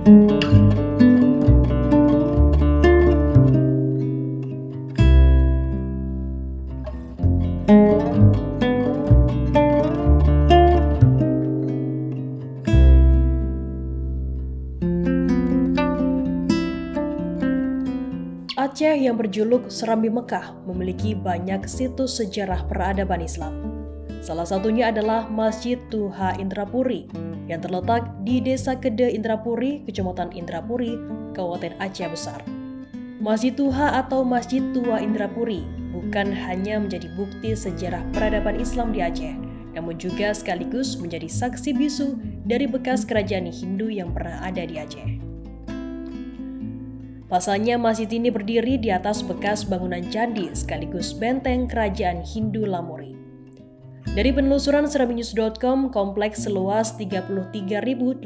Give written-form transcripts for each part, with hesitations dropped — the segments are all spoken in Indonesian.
Aceh yang berjuluk Serambi Mekah memiliki banyak situs sejarah peradaban Islam. Salah satunya adalah Masjid Tuha Indrapuri yang terletak di Desa Kede Indrapuri, Kecamatan Indrapuri, Kabupaten Aceh Besar. Masjid Tuha atau Masjid Tua Indrapuri bukan hanya menjadi bukti sejarah peradaban Islam di Aceh, namun juga sekaligus menjadi saksi bisu dari bekas kerajaan Hindu yang pernah ada di Aceh. Pasalnya masjid ini berdiri di atas bekas bangunan candi sekaligus benteng kerajaan Hindu Lamuri. Dari penelusuran serambinews.com, kompleks seluas 33.875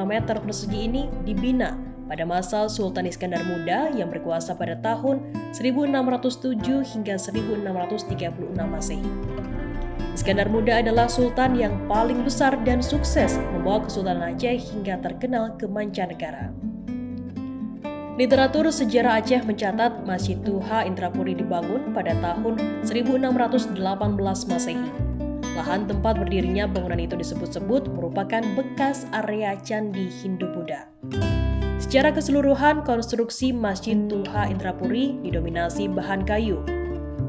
meter persegi ini dibina pada masa Sultan Iskandar Muda yang berkuasa pada tahun 1607 hingga 1636 Masehi. Iskandar Muda adalah sultan yang paling besar dan sukses membawa Kesultanan Aceh hingga terkenal ke mancanegara. Literatur sejarah Aceh mencatat Masjid Tuha Indrapuri dibangun pada tahun 1618 Masehi. Lahan tempat berdirinya bangunan itu disebut-sebut merupakan bekas area candi Hindu-Buddha. Secara keseluruhan, konstruksi Masjid Tuha Indrapuri didominasi bahan kayu.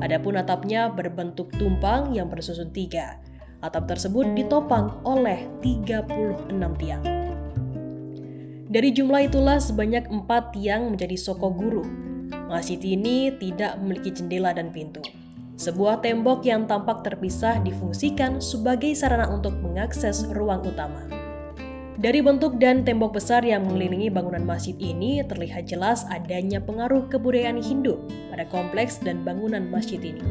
Adapun atapnya berbentuk tumpang yang bersusun 3. Atap tersebut ditopang oleh 36 tiang. Dari jumlah itulah sebanyak 4 tiang menjadi soko guru. Masjid ini tidak memiliki jendela dan pintu. Sebuah tembok yang tampak terpisah difungsikan sebagai sarana untuk mengakses ruang utama. Dari bentuk dan tembok besar yang mengelilingi bangunan masjid ini terlihat jelas adanya pengaruh kebudayaan Hindu pada kompleks dan bangunan masjid ini.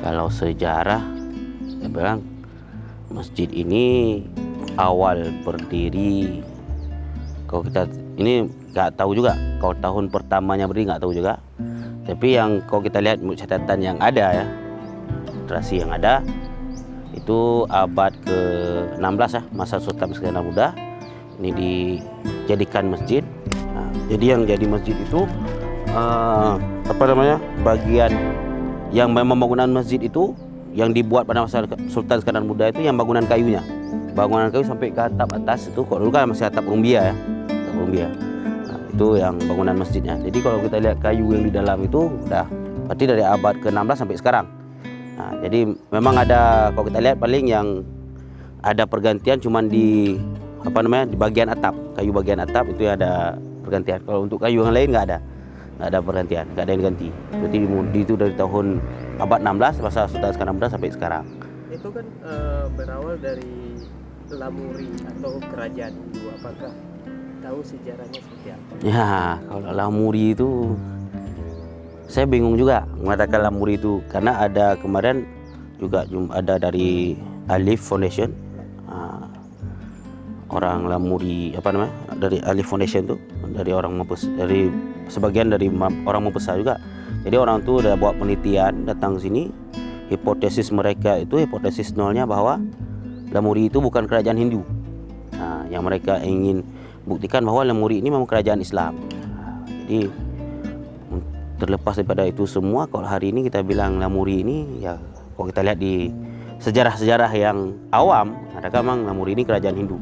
Kalau sejarah, saya bilang masjid ini awal berdiri. Kalau kita ini nggak tahu juga, kalau tahun pertamanya berdiri nggak tahu juga. Tapi yang kalau kita lihat catatan yang ada ya, literasi yang ada itu abad ke-16 ya, masa Sultan Iskandar Muda ini dijadikan masjid. Nah, jadi yang jadi masjid itu bagian yang memang bangunan masjid itu yang dibuat pada masa Sultan Iskandar Muda itu yang bangunan kayunya. Bangunan kayu sampai ke atap atas itu, kalau dulu kan masih atap rumbia ya. Atap rumbia. Nah, itu yang bangunan masjidnya. Jadi kalau kita lihat kayu yang di dalam itu udah berarti dari abad ke-16 sampai sekarang. Nah, jadi memang ada, kalau kita lihat paling yang ada pergantian cuman di di bagian atap, kayu bagian atap itu ada pergantian. Kalau untuk kayu yang lain nggak ada pergantian, nggak ada yang ganti. Berarti itu dari tahun abad 16 masa Sultan Iskandar Muda sampai sekarang. Itu kan berawal dari Lamuri atau kerajaan Hindu. Apakah tahu sejarahnya seperti apa? Ya, kalau Lamuri itu saya bingung juga mengatakan Lamuri itu, karena ada kemarin juga ada dari Alif Foundation, orang Lamuri dari Alif Foundation itu, dari orang Mempes, dari sebagian dari orang Mempesah juga. Jadi orang itu udah buat penelitian datang ke sini. Hipotesis mereka itu hipotesis nolnya bahwa Lamuri itu bukan kerajaan Hindu. Nah, yang mereka ingin buktikan bahwa Lamuri ini memang kerajaan Islam. Nah, jadi terlepas daripada itu semua, kalau hari ini kita bilang Lamuri ini ya, kalau kita lihat di sejarah-sejarah yang awam, adakah memang Lamuri ini kerajaan Hindu.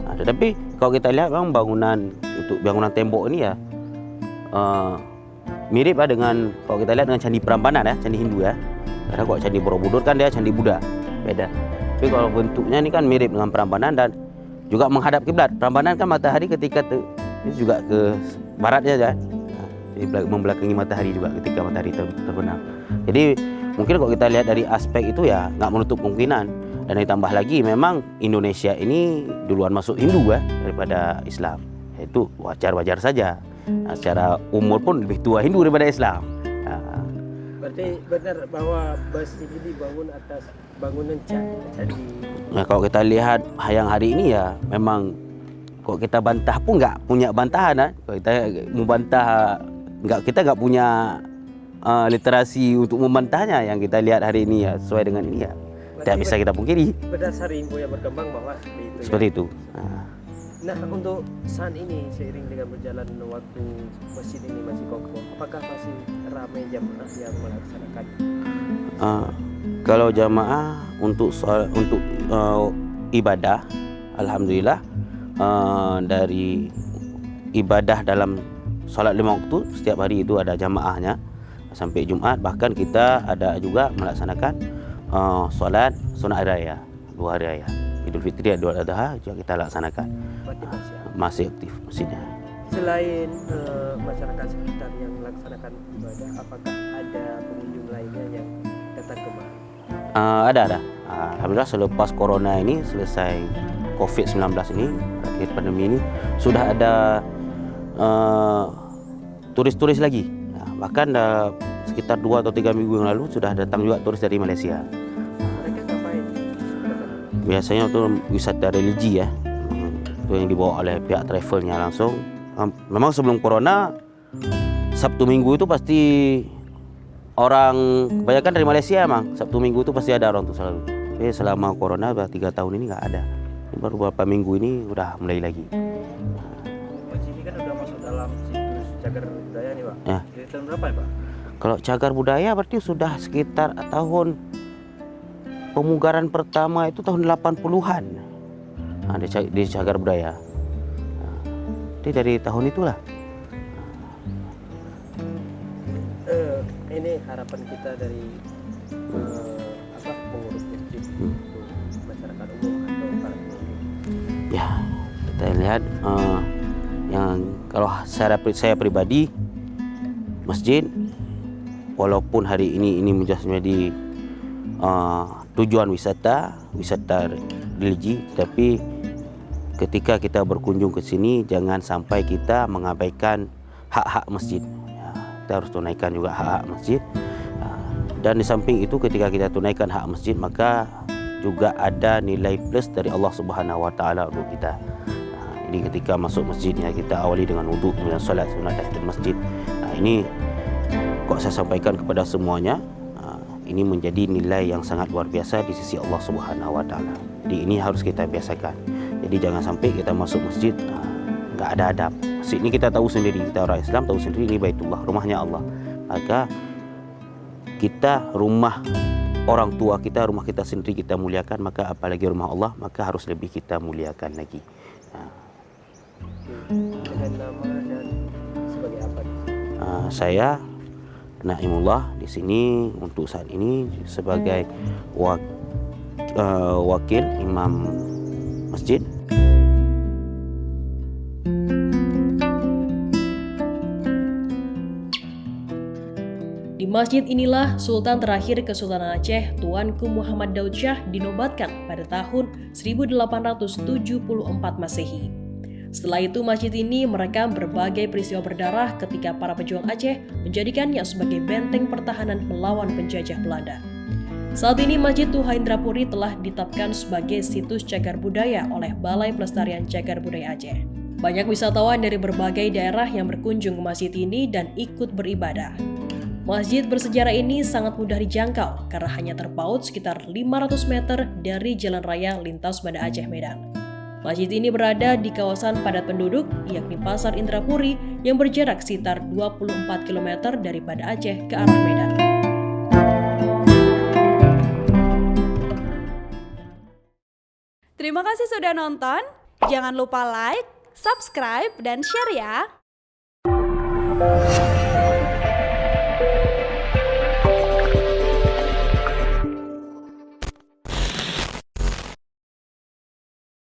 Nah, tetapi kalau kita lihat memang bangunan tembok ini ya mirip lah dengan, kalau kita lihat dengan Candi Prambanan ya, Candi Hindu ya. Karena kalau Candi Borobudur kan dia Candi Buddha, beda. Tapi kalau bentuknya ini kan mirip dengan Prambanan dan juga menghadap kiblat. Prambanan kan matahari ketika ini juga ke baratnya ya. Nah, membelakangi matahari juga ketika matahari terbenam. Jadi mungkin kalau kita lihat dari aspek itu ya nggak menutup kemungkinan. Dan ditambah lagi memang Indonesia ini duluan masuk Hindu ya daripada Islam. Itu wajar-wajar saja. Nah, secara umur pun lebih tua Hindu daripada Islam. Nah, berarti benar bahwa masjid ini dibangun atas bangunan candi. Nah, kalau kita lihat yang hari ini ya memang kalau kita bantah pun nggak punya bantahan. Kalau kita membantah kita nggak punya literasi untuk membantahnya. Yang kita lihat hari ini ya sesuai dengan ini ya. Tidak bisa kita pungkiri. Berdasar info yang berkembang bahwa Seperti itu. Nah, untuk saat ini seiring dengan berjalan waktu masjid ini masih kokoh, apakah masih ramai jamaah yang melaksanakan? Kalau jamaah untuk ibadah, alhamdulillah dari ibadah dalam sholat 5 waktu setiap hari itu ada jamaahnya sampai Jumat. Bahkan kita ada juga melaksanakan sholat sunat hari raya, 2 hari raya, Idul Fitri, Idul Adha juga kita laksanakan. Masih aktif masjidnya. Selain masyarakat sekitar yang melaksanakan ibadah, apakah ada pengunjung lainnya yang datang kemari? Ada. Alhamdulillah selepas corona ini selesai COVID-19 ini, akhir pandemi ini, sudah ada turis-turis lagi. Bahkan sekitar 2 atau 3 minggu yang lalu sudah datang juga turis dari Malaysia. Mereka ngapain? Biasanya itu wisata religi ya. Itu yang dibawa oleh pihak travelnya langsung. Memang sebelum corona, Sabtu Minggu itu pasti orang kebanyakan dari Malaysia emang. Sabtu Minggu itu pasti ada orang tuh selalu. Tapi selama corona udah 3 tahun ini nggak ada. Baru beberapa minggu ini udah mulai lagi. Masjid ini kan udah masuk dalam situs cagar budaya nih Pak. Ya. Dari tahun berapa ya Pak? Kalau cagar budaya berarti sudah sekitar tahun pemugaran pertama itu tahun 80-an. Di cagar budaya. Jadi dari tahun itulah. Ini harapan kita dari pengurus masjid untuk masyarakat umum atau para pengunjung. Ya, kita lihat yang kalau saya pribadi masjid walaupun hari ini menjadi tujuan wisata religi, tapi ketika kita berkunjung ke sini jangan sampai kita mengabaikan hak-hak masjid. Ya, kita harus tunaikan juga hak-hak masjid. Dan di samping itu ketika kita tunaikan hak masjid maka juga ada nilai plus dari Allah Subhanahu Wa Taala untuk kita. Jadi ketika masuk masjidnya kita awali dengan wudhu, kemudian salat sunat tahiyatul masjid. Ini kok saya sampaikan kepada semuanya, ini menjadi nilai yang sangat luar biasa di sisi Allah Subhanahu Wa Taala. Jadi ini harus kita biasakan. Jadi jangan sampai kita masuk masjid nggak ada adab. Masjid ini kita tahu sendiri, kita orang Islam tahu sendiri ini Baitullah, rumahnya Allah. Maka kita rumah orang tua kita, rumah kita sendiri kita muliakan, maka apalagi rumah Allah, maka harus lebih kita muliakan lagi. Dengan nama dan sebagai apa? Saya Naimullah di sini untuk saat ini sebagai wakil imam masjid. Di masjid inilah Sultan terakhir Kesultanan Aceh Tuanku Muhammad Daud Shah dinobatkan pada tahun 1874 Masehi. Setelah itu masjid ini merekam berbagai peristiwa berdarah ketika para pejuang Aceh menjadikannya sebagai benteng pertahanan melawan penjajah Belanda. Saat ini Masjid Tuha Indrapuri telah ditetapkan sebagai situs cagar budaya oleh Balai Pelestarian Cagar Budaya Aceh. Banyak wisatawan dari berbagai daerah yang berkunjung ke masjid ini dan ikut beribadah. Masjid bersejarah ini sangat mudah dijangkau karena hanya terpaut sekitar 500 meter dari jalan raya lintas Banda Aceh Medan. Masjid ini berada di kawasan padat penduduk, yakni Pasar Indrapuri yang berjarak sekitar 24 km dari Banda Aceh ke arah Medan. Terima kasih sudah nonton. Jangan lupa like, subscribe, dan share ya.